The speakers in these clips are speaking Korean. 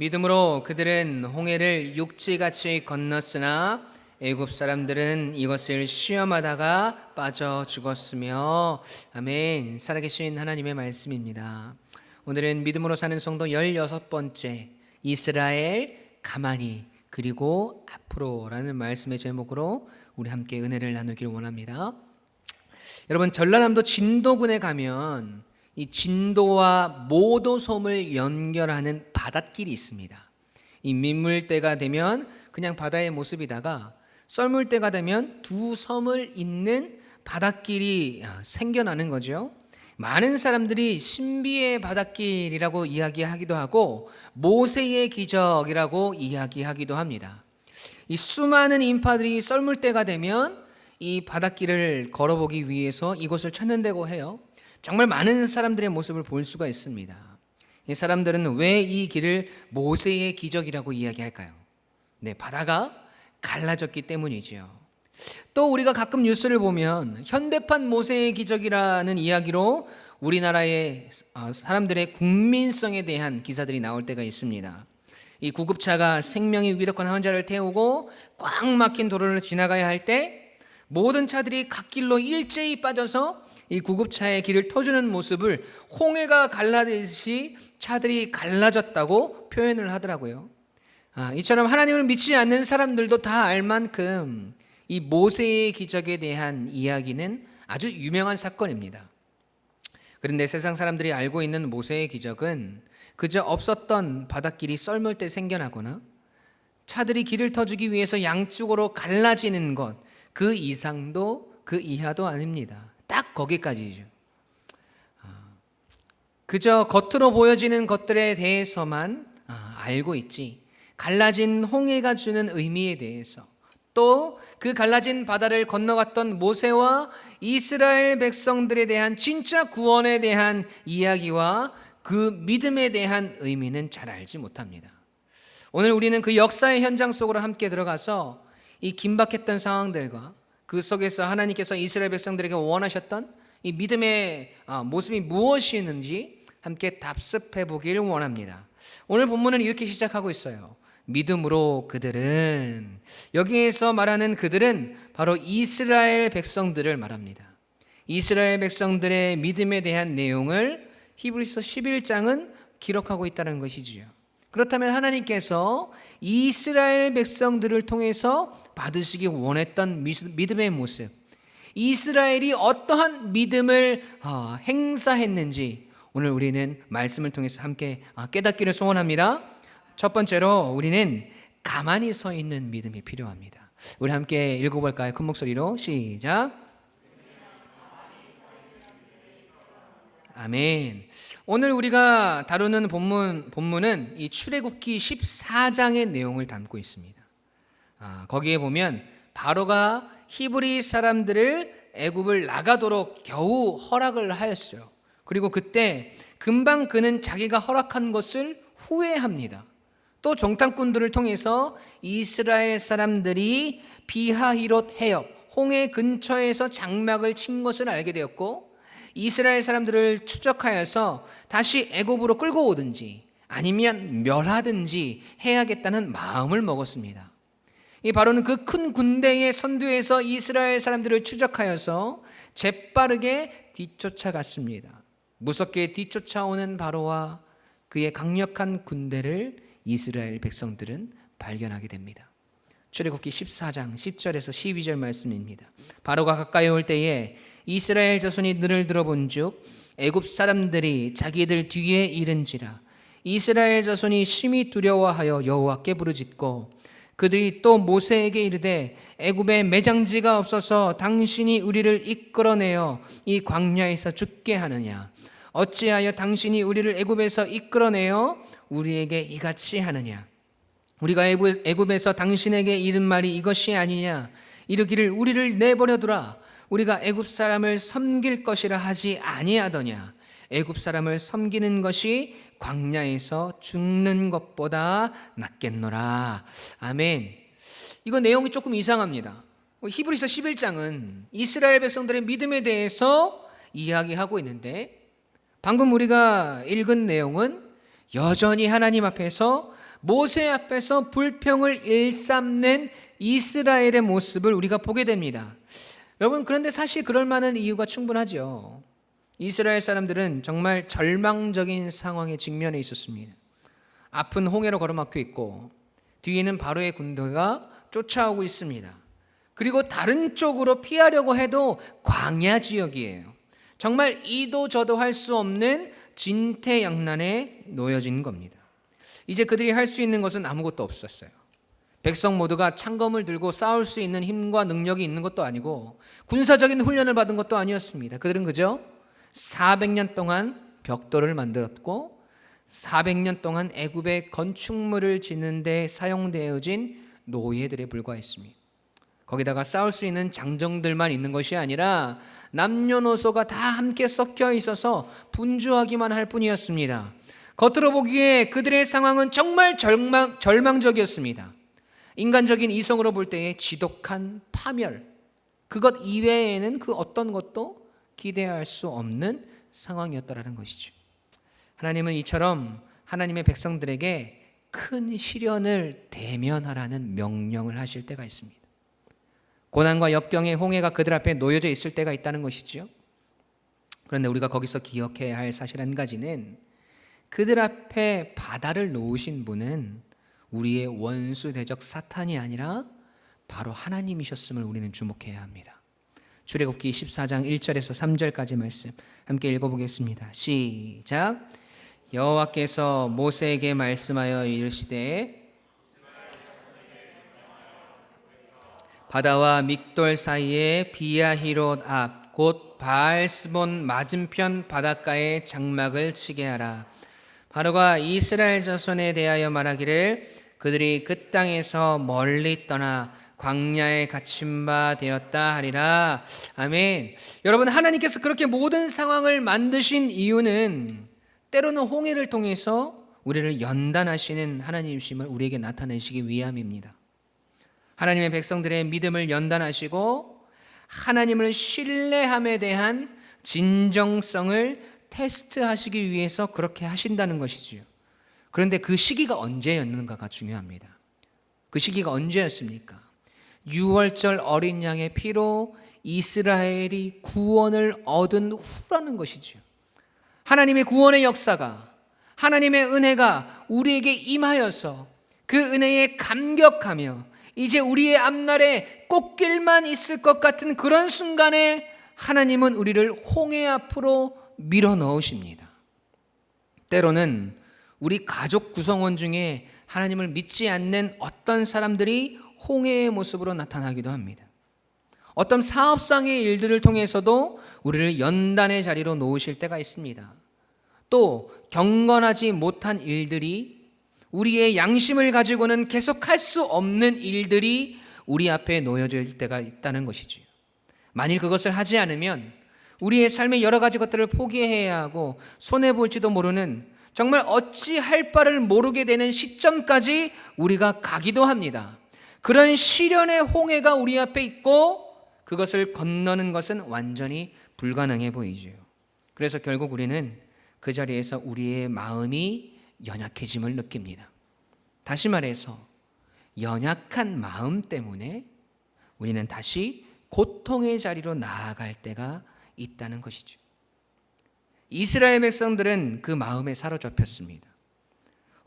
믿음으로 그들은 홍해를 육지같이 건넜으나 애굽 사람들은 이것을 시험하다가 빠져 죽었으며. 아멘. 살아계신 하나님의 말씀입니다. 오늘은 믿음으로 사는 성도 16번째 이스라엘 가만히 그리고 앞으로라는 말씀의 제목으로 우리 함께 은혜를 나누기를 원합니다. 여러분, 전라남도 진도군에 가면 이 진도와 모도섬을 연결하는 바닷길이 있습니다. 이 민물때가 되면 그냥 바다의 모습이다가 썰물때가 되면 두 섬을 잇는 바닷길이 생겨나는 거죠. 많은 사람들이 신비의 바닷길이라고 이야기하기도 하고 모세의 기적이라고 이야기하기도 합니다. 이 수많은 인파들이 썰물때가 되면 이 바닷길을 걸어보기 위해서 이곳을 찾는다고 해요. 정말 많은 사람들의 모습을 볼 수가 있습니다. 이 사람들은 왜 이 길을 모세의 기적이라고 이야기할까요? 네, 바다가 갈라졌기 때문이죠. 또 우리가 가끔 뉴스를 보면 현대판 모세의 기적이라는 이야기로 우리나라의 사람들의 국민성에 대한 기사들이 나올 때가 있습니다. 이 구급차가 생명이 위독한 환자를 태우고 꽉 막힌 도로를 지나가야 할 때 모든 차들이 갓길로 일제히 빠져서 이 구급차의 길을 터주는 모습을 홍해가 갈라지듯이 차들이 갈라졌다고 표현을 하더라고요. 이처럼 하나님을 믿지 않는 사람들도 다 알 만큼 이 모세의 기적에 대한 이야기는 아주 유명한 사건입니다. 그런데 세상 사람들이 알고 있는 모세의 기적은 그저 없었던 바닷길이 썰물 때 생겨나거나 차들이 길을 터주기 위해서 양쪽으로 갈라지는 것, 그 이상도 그 이하도 아닙니다. 딱 거기까지죠. 그저 겉으로 보여지는 것들에 대해서만 알고 있지, 갈라진 홍해가 주는 의미에 대해서, 또 그 갈라진 바다를 건너갔던 모세와 이스라엘 백성들에 대한 진짜 구원에 대한 이야기와 그 믿음에 대한 의미는 잘 알지 못합니다. 오늘 우리는 그 역사의 현장 속으로 함께 들어가서 이 긴박했던 상황들과 그 속에서 하나님께서 이스라엘 백성들에게 원하셨던 이 믿음의 모습이 무엇이었는지 함께 답습해 보기를 원합니다. 오늘 본문은 이렇게 시작하고 있어요. 믿음으로 그들은, 여기에서 말하는 그들은 바로 이스라엘 백성들을 말합니다. 이스라엘 백성들의 믿음에 대한 내용을 히브리서 11장은 기록하고 있다는 것이지요. 그렇다면 하나님께서 이스라엘 백성들을 통해서 받으시기 원했던 믿음의 모습, 이스라엘이 어떠한 믿음을 행사했는지 오늘 우리는 말씀을 통해서 함께 깨닫기를 소원합니다. 첫 번째로 우리는 가만히 서 있는 믿음이 필요합니다. 우리 함께 읽어볼까요? 큰 목소리로 시작. 아멘. 오늘 우리가 다루는 본문은 이 출애굽기 14장의 내용을 담고 있습니다. 거기에 보면 바로가 히브리 사람들을 애굽을 나가도록 겨우 허락을 하였어요. 그리고 그때 금방 그는 자기가 허락한 것을 후회합니다. 또 정탐꾼들을 통해서 이스라엘 사람들이 비하히롯 해협, 홍해 근처에서 장막을 친 것을 알게 되었고, 이스라엘 사람들을 추적하여서 다시 애굽으로 끌고 오든지 아니면 멸하든지 해야겠다는 마음을 먹었습니다. 이 바로는 그 큰 군대의 선두에서 이스라엘 사람들을 추적하여서 재빠르게 뒤쫓아갔습니다. 무섭게 뒤쫓아오는 바로와 그의 강력한 군대를 이스라엘 백성들은 발견하게 됩니다. 출애굽기 14장 10절에서 12절 말씀입니다. 바로가 가까이 올 때에 이스라엘 자손이 눈을 들어본즉 애굽 사람들이 자기들 뒤에 이른지라. 이스라엘 자손이 심히 두려워하여 여호와께 부르짖고 그들이 또 모세에게 이르되 애굽에 매장지가 없어서 당신이 우리를 이끌어내어 이 광야에서 죽게 하느냐? 어찌하여 당신이 우리를 애굽에서 이끌어내어 우리에게 이같이 하느냐? 우리가 애굽에서 당신에게 이른 말이 이것이 아니냐? 이르기를 우리를 내버려두라. 우리가 애굽 사람을 섬길 것이라 하지 아니하더냐? 애굽 사람을 섬기는 것이 광야에서 죽는 것보다 낫겠노라. 아멘. 이거 내용이 조금 이상합니다. 히브리서 11장은 이스라엘 백성들의 믿음에 대해서 이야기하고 있는데, 방금 우리가 읽은 내용은 여전히 하나님 앞에서 모세 앞에서 불평을 일삼는 이스라엘의 모습을 우리가 보게 됩니다. 여러분, 그런데 사실 그럴 만한 이유가 충분하죠. 이스라엘 사람들은 정말 절망적인 상황에 직면해 있었습니다. 앞은 홍해로 가로막혀 있고 뒤에는 바로의 군대가 쫓아오고 있습니다. 그리고 다른 쪽으로 피하려고 해도 광야 지역이에요. 정말 이도 저도 할 수 없는 진퇴양난에 놓여진 겁니다. 이제 그들이 할 수 있는 것은 아무것도 없었어요. 백성 모두가 창검을 들고 싸울 수 있는 힘과 능력이 있는 것도 아니고 군사적인 훈련을 받은 것도 아니었습니다. 그들은 그저 400년 동안 벽돌을 만들었고 400년 동안 애굽의 건축물을 짓는 데 사용되어진 노예들에 불과했습니다. 거기다가 싸울 수 있는 장정들만 있는 것이 아니라 남녀노소가 다 함께 섞여 있어서 분주하기만 할 뿐이었습니다. 겉으로 보기에 그들의 상황은 정말 절망적이었습니다. 인간적인 이성으로 볼 때의 지독한 파멸, 그것 이외에는 그 어떤 것도 기대할 수 없는 상황이었다라는 것이죠. 하나님은 이처럼 하나님의 백성들에게 큰 시련을 대면하라는 명령을 하실 때가 있습니다. 고난과 역경의 홍해가 그들 앞에 놓여져 있을 때가 있다는 것이죠. 그런데 우리가 거기서 기억해야 할 사실 한 가지는 그들 앞에 바다를 놓으신 분은 우리의 원수 대적 사탄이 아니라 바로 하나님이셨음을 우리는 주목해야 합니다. 출애굽기 14장 1절에서 3절까지 말씀 함께 읽어보겠습니다. 시작. 여호와께서 모세에게 말씀하여 이르시되 바다와 믹돌 사이에 비야히롯 앞 곧 바알스본 맞은편 바닷가에 장막을 치게 하라. 바로가 이스라엘 자손에 대하여 말하기를 그들이 그 땅에서 멀리 떠나 광야에 갇힌 바 되었다 하리라. 아멘. 여러분, 하나님께서 그렇게 모든 상황을 만드신 이유는 때로는 홍해를 통해서 우리를 연단하시는 하나님이심을 우리에게 나타내시기 위함입니다. 하나님의 백성들의 믿음을 연단하시고 하나님을 신뢰함에 대한 진정성을 테스트하시기 위해서 그렇게 하신다는 것이지요. 그런데 그 시기가 언제였는가가 중요합니다. 그 시기가 언제였습니까? 6월절 어린 양의 피로 이스라엘이 구원을 얻은 후라는 것이죠. 하나님의 구원의 역사가, 하나님의 은혜가 우리에게 임하여서 그 은혜에 감격하며 이제 우리의 앞날에 꽃길만 있을 것 같은 그런 순간에 하나님은 우리를 홍해 앞으로 밀어 넣으십니다. 때로는 우리 가족 구성원 중에 하나님을 믿지 않는 어떤 사람들이 홍해의 모습으로 나타나기도 합니다. 어떤 사업상의 일들을 통해서도 우리를 연단의 자리로 놓으실 때가 있습니다. 또 경건하지 못한 일들이, 우리의 양심을 가지고는 계속할 수 없는 일들이 우리 앞에 놓여져 있을 때가 있다는 것이지요. 만일 그것을 하지 않으면 우리의 삶의 여러 가지 것들을 포기해야 하고 손해볼지도 모르는, 정말 어찌할 바를 모르게 되는 시점까지 우리가 가기도 합니다. 그런 시련의 홍해가 우리 앞에 있고 그것을 건너는 것은 완전히 불가능해 보이지요. 그래서 결국 우리는 그 자리에서 우리의 마음이 연약해짐을 느낍니다. 다시 말해서 연약한 마음 때문에 우리는 다시 고통의 자리로 나아갈 때가 있다는 것이죠. 이스라엘 백성들은 그 마음에 사로잡혔습니다.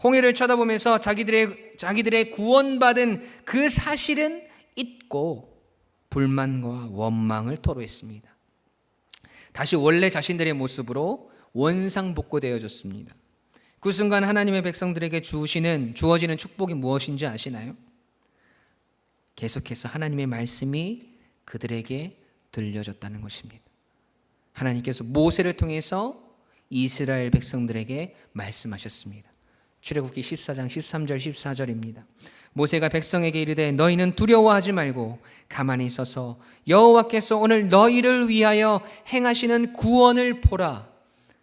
홍해를 쳐다보면서 자기들의 구원받은 그 사실은 잊고 불만과 원망을 토로했습니다. 다시 원래 자신들의 모습으로 원상복구되어졌습니다. 그 순간 하나님의 백성들에게 주어지는 축복이 무엇인지 아시나요? 계속해서 하나님의 말씀이 그들에게 들려졌다는 것입니다. 하나님께서 모세를 통해서 이스라엘 백성들에게 말씀하셨습니다. 출애굽기 14장 13절 14절입니다. 모세가 백성에게 이르되 너희는 두려워하지 말고 가만히 서서 여호와께서 오늘 너희를 위하여 행하시는 구원을 보라.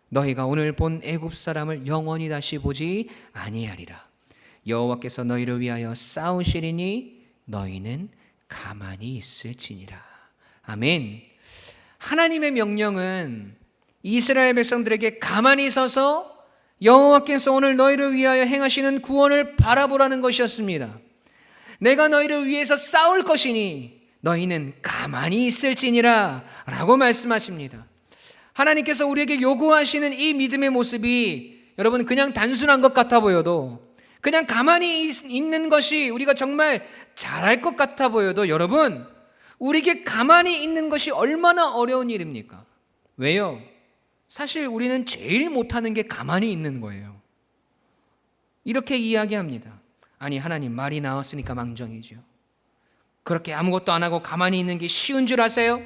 너희가 오늘 본 애굽 사람을 영원히 다시 보지 아니하리라. 여호와께서 너희를 위하여 싸우시리니 너희는 가만히 있을지니라. 아멘. 하나님의 명령은 이스라엘 백성들에게 가만히 서서 여호와께서 오늘 너희를 위하여 행하시는 구원을 바라보라는 것이었습니다. 내가 너희를 위해서 싸울 것이니 너희는 가만히 있을지니라 라고 말씀하십니다. 하나님께서 우리에게 요구하시는 이 믿음의 모습이 여러분 그냥 단순한 것 같아 보여도, 그냥 가만히 있는 것이 우리가 정말 잘할 것 같아 보여도, 여러분 우리에게 가만히 있는 것이 얼마나 어려운 일입니까? 왜요? 사실 우리는 제일 못하는 게 가만히 있는 거예요. 이렇게 이야기합니다. 아니, 하나님, 말이 나왔으니까 망정이죠. 그렇게 아무것도 안 하고 가만히 있는 게 쉬운 줄 아세요?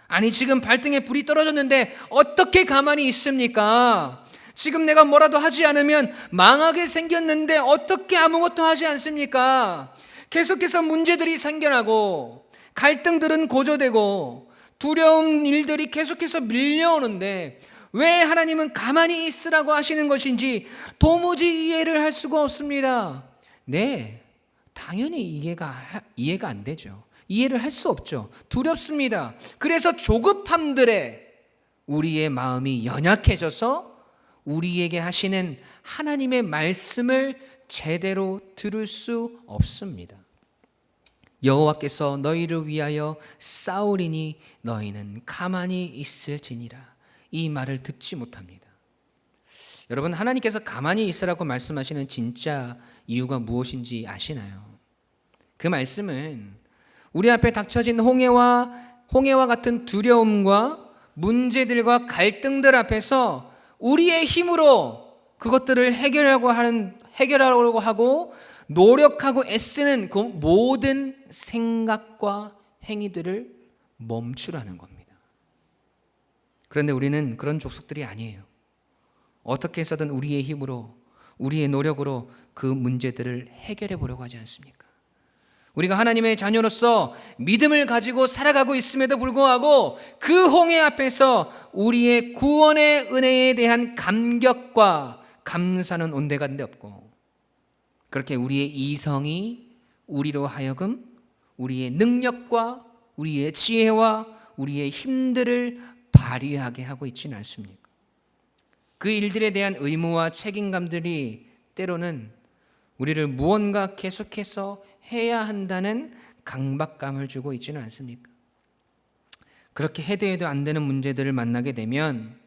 아니, 지금 발등에 불이 떨어졌는데 어떻게 가만히 있습니까? 지금 내가 뭐라도 하지 않으면 망하게 생겼는데 어떻게 아무것도 하지 않습니까? 계속해서 문제들이 생겨나고 갈등들은 고조되고 두려운 일들이 계속해서 밀려오는데 왜 하나님은 가만히 있으라고 하시는 것인지 도무지 이해를 할 수가 없습니다. 네, 당연히 이해가 안 되죠. 이해를 할 수 없죠. 두렵습니다. 그래서 조급함들에 우리의 마음이 연약해져서 우리에게 하시는 하나님의 말씀을 제대로 들을 수 없습니다. 여호와께서 너희를 위하여 싸우리니 너희는 가만히 있을지니라. 이 말을 듣지 못합니다. 여러분, 하나님께서 가만히 있으라고 말씀하시는 진짜 이유가 무엇인지 아시나요? 그 말씀은 우리 앞에 닥쳐진 홍해와 같은 두려움과 문제들과 갈등들 앞에서 우리의 힘으로 그것들을 해결하려고 하고 노력하고 애쓰는 그 모든 생각과 행위들을 멈추라는 겁니다. 그런데 우리는 그런 족속들이 아니에요. 어떻게 해서든 우리의 힘으로, 우리의 노력으로 그 문제들을 해결해 보려고 하지 않습니까? 우리가 하나님의 자녀로서 믿음을 가지고 살아가고 있음에도 불구하고 그 홍해 앞에서 우리의 구원의 은혜에 대한 감격과 감사는 온데간데 없고, 그렇게 우리의 이성이 우리로 하여금 우리의 능력과 우리의 지혜와 우리의 힘들을 발휘하게 하고 있지는 않습니까? 그 일들에 대한 의무와 책임감들이 때로는 우리를 무언가 계속해서 해야 한다는 강박감을 주고 있지는 않습니까? 그렇게 해도 안 되는 문제들을 만나게 되면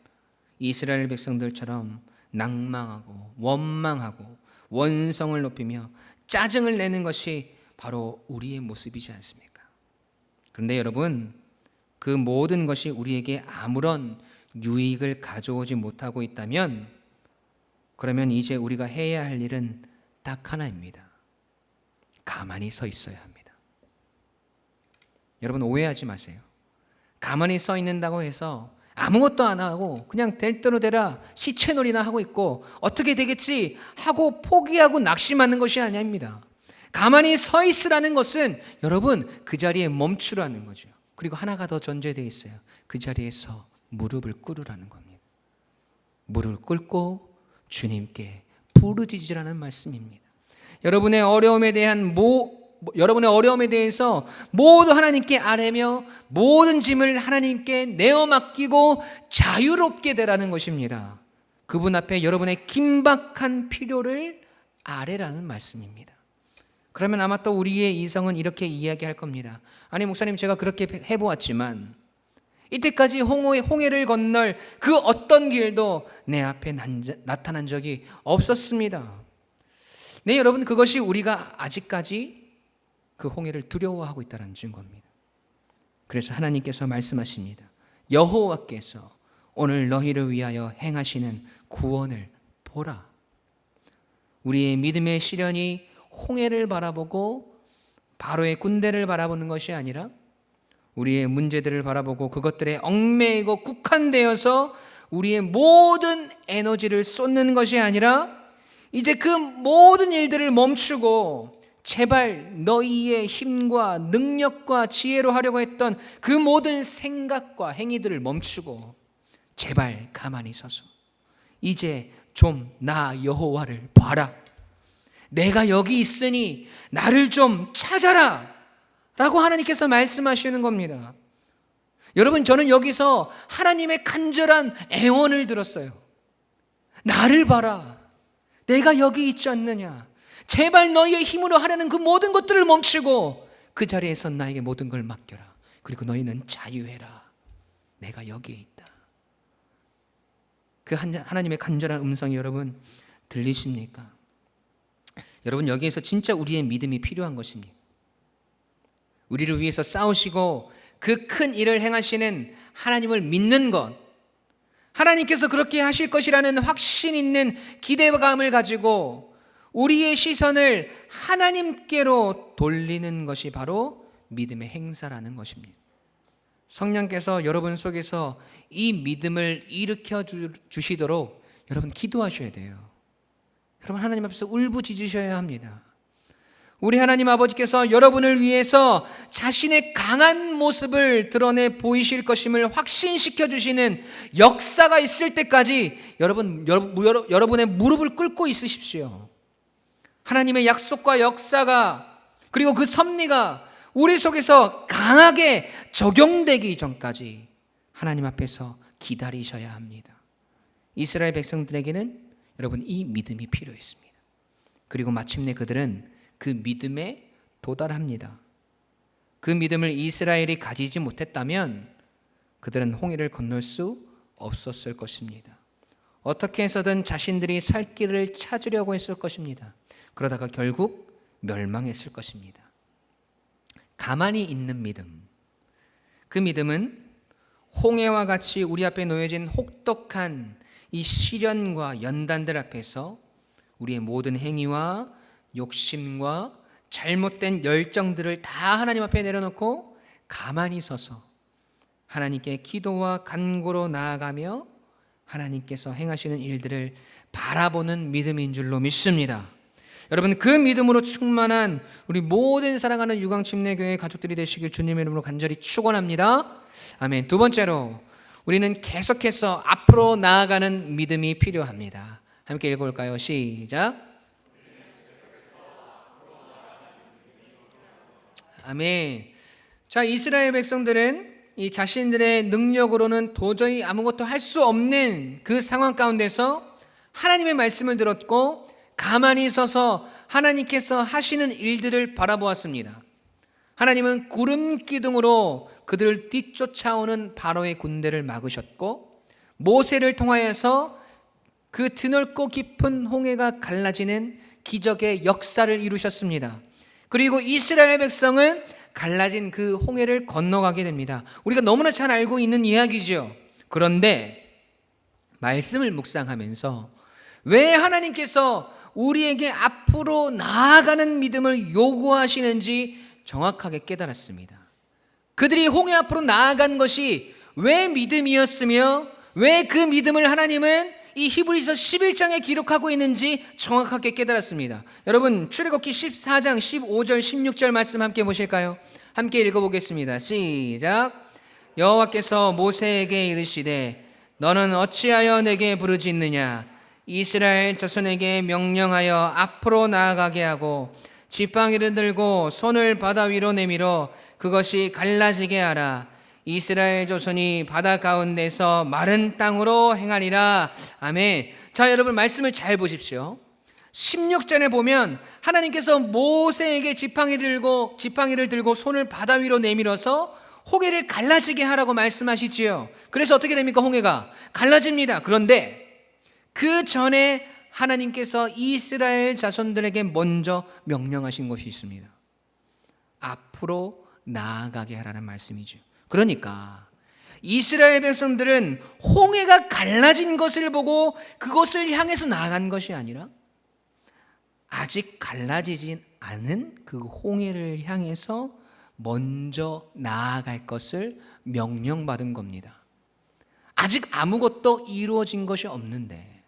이스라엘 백성들처럼 낭망하고 원망하고 원성을 높이며 짜증을 내는 것이 바로 우리의 모습이지 않습니까? 그런데 여러분, 그 모든 것이 우리에게 아무런 유익을 가져오지 못하고 있다면, 그러면 이제 우리가 해야 할 일은 딱 하나입니다. 가만히 서 있어야 합니다. 여러분, 오해하지 마세요. 가만히 서 있는다고 해서 아무것도 안 하고 그냥 될 대로 되라 시체놀이나 하고 있고 어떻게 되겠지 하고 포기하고 낙심하는 것이 아닙니다. 가만히 서 있으라는 것은 여러분 그 자리에 멈추라는 거죠. 그리고 하나가 더 전제되어 있어요. 그 자리에서 무릎을 꿇으라는 겁니다. 무릎을 꿇고 주님께 부르짖으라는 말씀입니다. 여러분의 어려움에 대해서 모두 하나님께 아뢰며 모든 짐을 하나님께 내어 맡기고 자유롭게 되라는 것입니다. 그분 앞에 여러분의 긴박한 필요를 아뢰라는 말씀입니다. 그러면 아마 또 우리의 이성은 이렇게 이야기할 겁니다. 아니, 목사님, 제가 그렇게 해보았지만 이때까지 홍해를 건널 그 어떤 길도 내 앞에 나타난 적이 없었습니다. 네, 여러분, 그것이 우리가 아직까지 그 홍해를 두려워하고 있다는 증거입니다. 그래서 하나님께서 말씀하십니다. 여호와께서 오늘 너희를 위하여 행하시는 구원을 보라. 우리의 믿음의 시련이 홍해를 바라보고 바로의 군대를 바라보는 것이 아니라 우리의 문제들을 바라보고 그것들에 얽매이고 국한되어서 우리의 모든 에너지를 쏟는 것이 아니라 이제 그 모든 일들을 멈추고 제발 너희의 힘과 능력과 지혜로 하려고 했던 그 모든 생각과 행위들을 멈추고 제발 가만히 서서 이제 좀 나 여호와를 봐라. 내가 여기 있으니 나를 좀 찾아라 라고 하나님께서 말씀하시는 겁니다. 여러분, 저는 여기서 하나님의 간절한 애원을 들었어요. 나를 봐라. 내가 여기 있지 않느냐. 제발 너희의 힘으로 하려는 그 모든 것들을 멈추고 그 자리에서 나에게 모든 걸 맡겨라. 그리고 너희는 자유해라. 내가 여기에 있다. 그 하나님의 간절한 음성이 여러분 들리십니까? 여러분, 여기에서 진짜 우리의 믿음이 필요한 것입니다. 우리를 위해서 싸우시고 그 큰 일을 행하시는 하나님을 믿는 것, 하나님께서 그렇게 하실 것이라는 확신 있는 기대감을 가지고 우리의 시선을 하나님께로 돌리는 것이 바로 믿음의 행사라는 것입니다. 성령께서 여러분 속에서 이 믿음을 일으켜 주시도록 여러분 기도하셔야 돼요. 여러분, 하나님 앞에서 울부짖으셔야 합니다. 우리 하나님 아버지께서 여러분을 위해서 자신의 강한 모습을 드러내 보이실 것임을 확신시켜 주시는 역사가 있을 때까지 여러분의 무릎을 꿇고 있으십시오. 하나님의 약속과 역사가, 그리고 그 섭리가 우리 속에서 강하게 적용되기 전까지 하나님 앞에서 기다리셔야 합니다. 이스라엘 백성들에게는 여러분 이 믿음이 필요했습니다. 그리고 마침내 그들은 그 믿음에 도달합니다. 그 믿음을 이스라엘이 가지지 못했다면 그들은 홍해를 건널 수 없었을 것입니다. 어떻게 해서든 자신들이 살 길을 찾으려고 했을 것입니다. 그러다가 결국 멸망했을 것입니다. 가만히 있는 믿음, 그 믿음은 홍해와 같이 우리 앞에 놓여진 혹독한 이 시련과 연단들 앞에서 우리의 모든 행위와 욕심과 잘못된 열정들을 다 하나님 앞에 내려놓고 가만히 서서 하나님께 기도와 간구로 나아가며 하나님께서 행하시는 일들을 바라보는 믿음인 줄로 믿습니다. 여러분, 그 믿음으로 충만한 우리 모든 사랑하는 유광침례교회 가족들이 되시길 주님의 이름으로 간절히 축원합니다. 아멘. 두 번째로 우리는 계속해서 앞으로 나아가는 믿음이 필요합니다. 함께 읽어볼까요? 시작. 아멘. 자, 이스라엘 백성들은 이 자신들의 능력으로는 도저히 아무것도 할 수 없는 그 상황 가운데서 하나님의 말씀을 들었고 가만히 서서 하나님께서 하시는 일들을 바라보았습니다. 하나님은 구름 기둥으로 그들을 뒤쫓아오는 바로의 군대를 막으셨고 모세를 통하여서 그 드넓고 깊은 홍해가 갈라지는 기적의 역사를 이루셨습니다. 그리고 이스라엘 백성은 갈라진 그 홍해를 건너가게 됩니다. 우리가 너무나 잘 알고 있는 이야기죠. 그런데 말씀을 묵상하면서 왜 하나님께서 우리에게 앞으로 나아가는 믿음을 요구하시는지 정확하게 깨달았습니다. 그들이 홍해 앞으로 나아간 것이 왜 믿음이었으며 왜 그 믿음을 하나님은 이 히브리서 11장에 기록하고 있는지 정확하게 깨달았습니다. 여러분, 출애굽기 14장 15절 16절 말씀 함께 보실까요? 함께 읽어보겠습니다. 시작. 여호와께서 모세에게 이르시되 너는 어찌하여 내게 부르짖느냐? 이스라엘 자손에게 명령하여 앞으로 나아가게 하고 지팡이를 들고 손을 바다 위로 내밀어 그것이 갈라지게 하라. 이스라엘 조선이 바다 가운데서 마른 땅으로 행하리라. 아멘. 자, 여러분 말씀을 잘 보십시오. 16절에 보면 하나님께서 모세에게 지팡이를 들고 손을 바다 위로 내밀어서 홍해를 갈라지게 하라고 말씀하시지요. 그래서 어떻게 됩니까? 홍해가 갈라집니다. 그런데 그 전에 하나님께서 이스라엘 자손들에게 먼저 명령하신 것이 있습니다. 앞으로 나아가게 하라는 말씀이죠. 그러니까 이스라엘 백성들은 홍해가 갈라진 것을 보고 그것을 향해서 나아간 것이 아니라 아직 갈라지진 않은 그 홍해를 향해서 먼저 나아갈 것을 명령받은 겁니다. 아직 아무것도 이루어진 것이 없는데,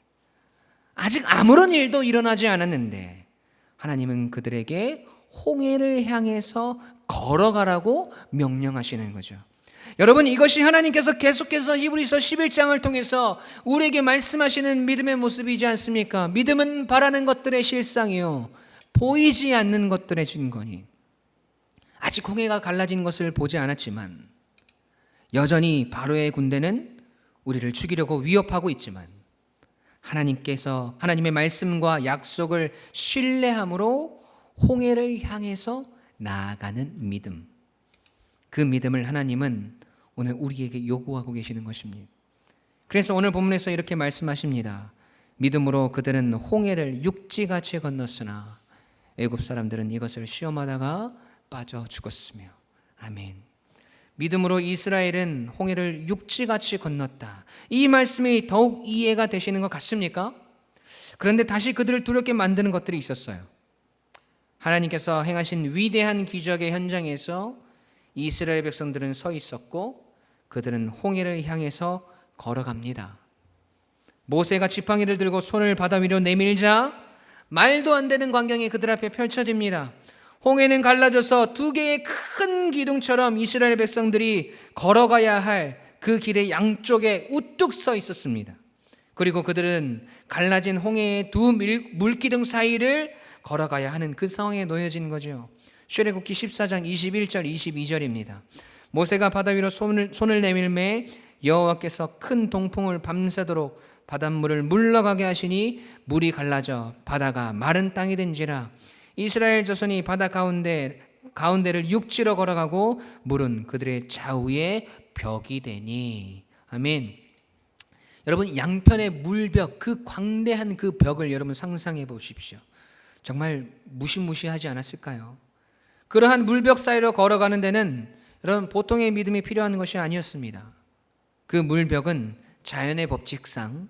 아직 아무런 일도 일어나지 않았는데 하나님은 그들에게 홍해를 향해서 걸어가라고 명령하시는 거죠. 여러분, 이것이 하나님께서 계속해서 히브리서 11장을 통해서 우리에게 말씀하시는 믿음의 모습이지 않습니까? 믿음은 바라는 것들의 실상이요 보이지 않는 것들의 증거니. 아직 홍해가 갈라진 것을 보지 않았지만 여전히 바로의 군대는 우리를 죽이려고 위협하고 있지만 하나님의 말씀과 약속을 신뢰함으로 홍해를 향해서 나아가는 믿음. 그 믿음을 하나님은 오늘 우리에게 요구하고 계시는 것입니다. 그래서 오늘 본문에서 이렇게 말씀하십니다. 믿음으로 그들은 홍해를 육지같이 건넜으나 애굽 사람들은 이것을 시험하다가 빠져 죽었으며. 아멘. 믿음으로 이스라엘은 홍해를 육지같이 건넜다. 이 말씀이 더욱 이해가 되시는 것 같습니까? 그런데 다시 그들을 두렵게 만드는 것들이 있었어요. 하나님께서 행하신 위대한 기적의 현장에서 이스라엘 백성들은 서 있었고 그들은 홍해를 향해서 걸어갑니다. 모세가 지팡이를 들고 손을 바다 위로 내밀자 말도 안 되는 광경이 그들 앞에 펼쳐집니다. 홍해는 갈라져서 두 개의 큰 기둥처럼 이스라엘 백성들이 걸어가야 할 그 길의 양쪽에 우뚝 서 있었습니다. 그리고 그들은 갈라진 홍해의 두 물기둥 사이를 걸어가야 하는 그 상황에 놓여진 거죠. 출애굽기 14장 21절 22절입니다. 모세가 바다 위로 손을 내밀매 여호와께서 큰 동풍을 밤새도록 바닷물을 물러가게 하시니 물이 갈라져 바다가 마른 땅이 된지라. 이스라엘 자손이 바다 가운데를 육지로 걸어가고 물은 그들의 좌우에 벽이 되니. 아멘. 여러분, 양편의 물벽, 그 광대한 그 벽을 여러분 상상해 보십시오. 정말 무시무시하지 않았을까요? 그러한 물벽 사이로 걸어가는 데는 여러분 보통의 믿음이 필요한 것이 아니었습니다. 그 물벽은 자연의 법칙상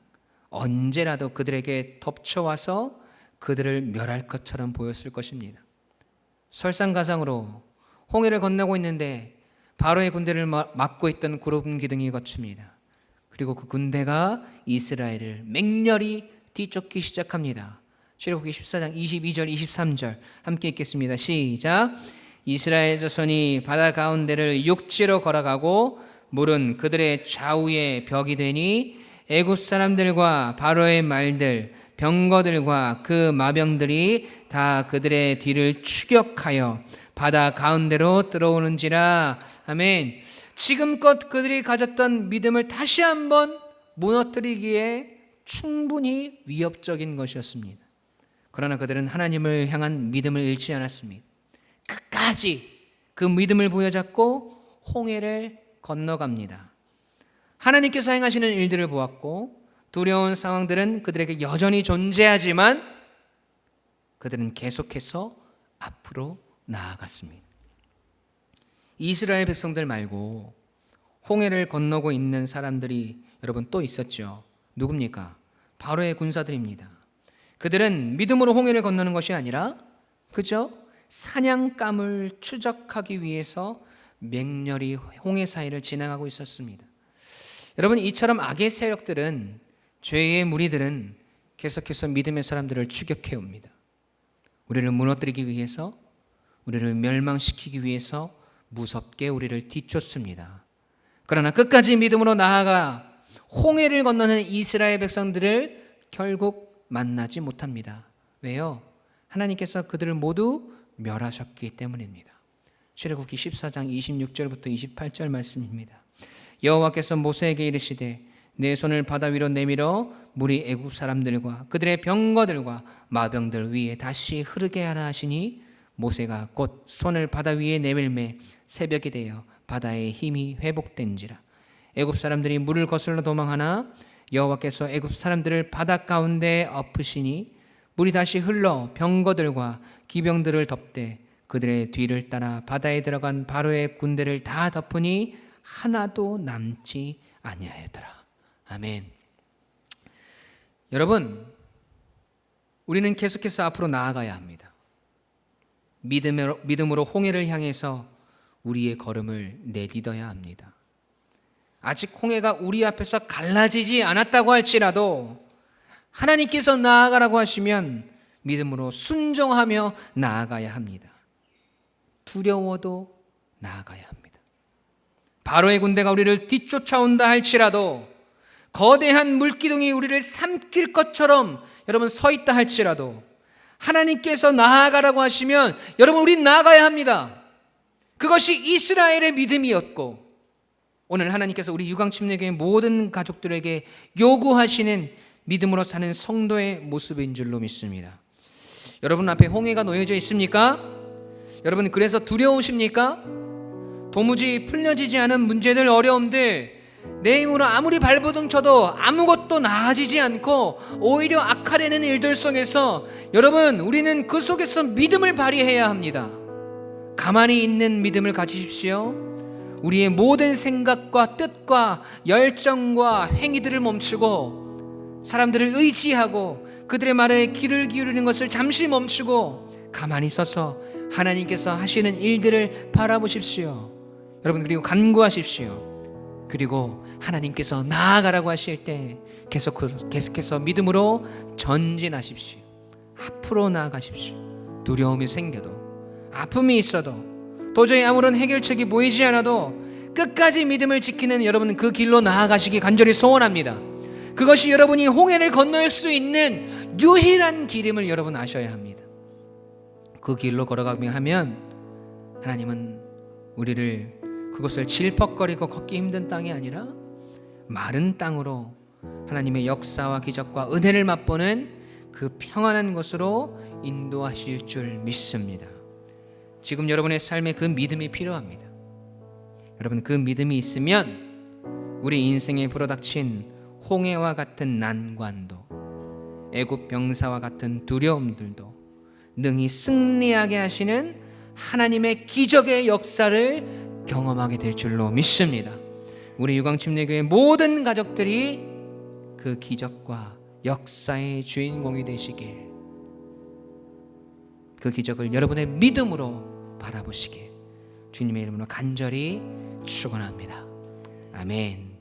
언제라도 그들에게 덮쳐와서 그들을 멸할 것처럼 보였을 것입니다. 설상가상으로 홍해를 건너고 있는데 바로의 군대를 막고 있던 구름 기둥이 거칩니다. 그리고 그 군대가 이스라엘을 맹렬히 뒤쫓기 시작합니다. 출애굽기 14장 22절 23절 함께 읽겠습니다. 시작. 이스라엘 자손이 바다 가운데를 육지로 걸어가고 물은 그들의 좌우에 벽이 되니 애굽 사람들과 바로의 말들 병거들과 그 마병들이 다 그들의 뒤를 추격하여 바다 가운데로 들어오는지라. 아멘. 지금껏 그들이 가졌던 믿음을 다시 한번 무너뜨리기에 충분히 위협적인 것이었습니다. 그러나 그들은 하나님을 향한 믿음을 잃지 않았습니다. 끝까지 그 믿음을 부여잡고 홍해를 건너갑니다. 하나님께서 행하시는 일들을 보았고 두려운 상황들은 그들에게 여전히 존재하지만 그들은 계속해서 앞으로 나아갔습니다. 이스라엘 백성들 말고 홍해를 건너고 있는 사람들이 여러분 또 있었죠. 누굽니까? 바로의 군사들입니다. 그들은 믿음으로 홍해를 건너는 것이 아니라 그저 사냥감을 추적하기 위해서 맹렬히 홍해 사이를 지나가고 있었습니다. 여러분, 이처럼 악의 세력들은, 죄의 무리들은 계속해서 믿음의 사람들을 추격해 옵니다. 우리를 무너뜨리기 위해서, 우리를 멸망시키기 위해서 무섭게 우리를 뒤쫓습니다. 그러나 끝까지 믿음으로 나아가 홍해를 건너는 이스라엘 백성들을 결국 만나지 못합니다. 왜요? 하나님께서 그들을 모두 멸하셨기 때문입니다. 출애굽기 14장 26절부터 28절 말씀입니다. 여호와께서 모세에게 이르시되 내 손을 바다 위로 내밀어 물이 애굽 사람들과 그들의 병거들과 마병들 위에 다시 흐르게 하라 하시니 모세가 곧 손을 바다 위에 내밀매 새벽이 되어 바다의 힘이 회복된지라. 애굽 사람들이 물을 거슬러 도망하나 여호와께서 애굽 사람들을 바다 가운데 엎으시니 물이 다시 흘러 병거들과 기병들을 덮되 그들의 뒤를 따라 바다에 들어간 바로의 군대를 다 덮으니 하나도 남지 아니하였더라. 아멘. 여러분, 우리는 계속해서 앞으로 나아가야 합니다. 믿음으로 홍해를 향해서 우리의 걸음을 내딛어야 합니다. 아직 홍해가 우리 앞에서 갈라지지 않았다고 할지라도 하나님께서 나아가라고 하시면 믿음으로 순종하며 나아가야 합니다. 두려워도 나아가야 합니다. 바로의 군대가 우리를 뒤쫓아온다 할지라도, 거대한 물기둥이 우리를 삼킬 것처럼 여러분 서 있다 할지라도 하나님께서 나아가라고 하시면 여러분 우린 나아가야 합니다. 그것이 이스라엘의 믿음이었고 오늘 하나님께서 우리 유광침례교회 모든 가족들에게 요구하시는 믿음으로 사는 성도의 모습인 줄로 믿습니다. 여러분 앞에 홍해가 놓여져 있습니까? 여러분 그래서 두려우십니까? 도무지 풀려지지 않은 문제들, 어려움들, 내 힘으로 아무리 발버둥 쳐도 아무것도 나아지지 않고 오히려 악화되는 일들 속에서 여러분 우리는 그 속에서 믿음을 발휘해야 합니다. 가만히 있는 믿음을 가지십시오. 우리의 모든 생각과 뜻과 열정과 행위들을 멈추고 사람들을 의지하고 그들의 말에 귀를 기울이는 것을 잠시 멈추고 가만히 서서 하나님께서 하시는 일들을 바라보십시오. 여러분 그리고 간구하십시오. 그리고 하나님께서 나아가라고 하실 때 계속해서 믿음으로 전진하십시오. 앞으로 나아가십시오. 두려움이 생겨도 아픔이 있어도 도저히 아무런 해결책이 보이지 않아도 끝까지 믿음을 지키는 여러분 그 길로 나아가시기 간절히 소원합니다. 그것이 여러분이 홍해를 건널 수 있는 유일한 길임을 여러분 아셔야 합니다. 그 길로 걸어가며 하면 하나님은 우리를 그것을 질퍽거리고 걷기 힘든 땅이 아니라 마른 땅으로 하나님의 역사와 기적과 은혜를 맛보는 그 평안한 곳으로 인도하실 줄 믿습니다. 지금 여러분의 삶에 그 믿음이 필요합니다. 여러분 그 믿음이 있으면 우리 인생에 불어닥친 홍해와 같은 난관도 애굽 병사와 같은 두려움들도 능히 승리하게 하시는 하나님의 기적의 역사를 경험하게 될 줄로 믿습니다. 우리 유광침례교회 모든 가족들이 그 기적과 역사의 주인공이 되시길, 그 기적을 여러분의 믿음으로 바라보시길 주님의 이름으로 간절히 축원합니다. 아멘.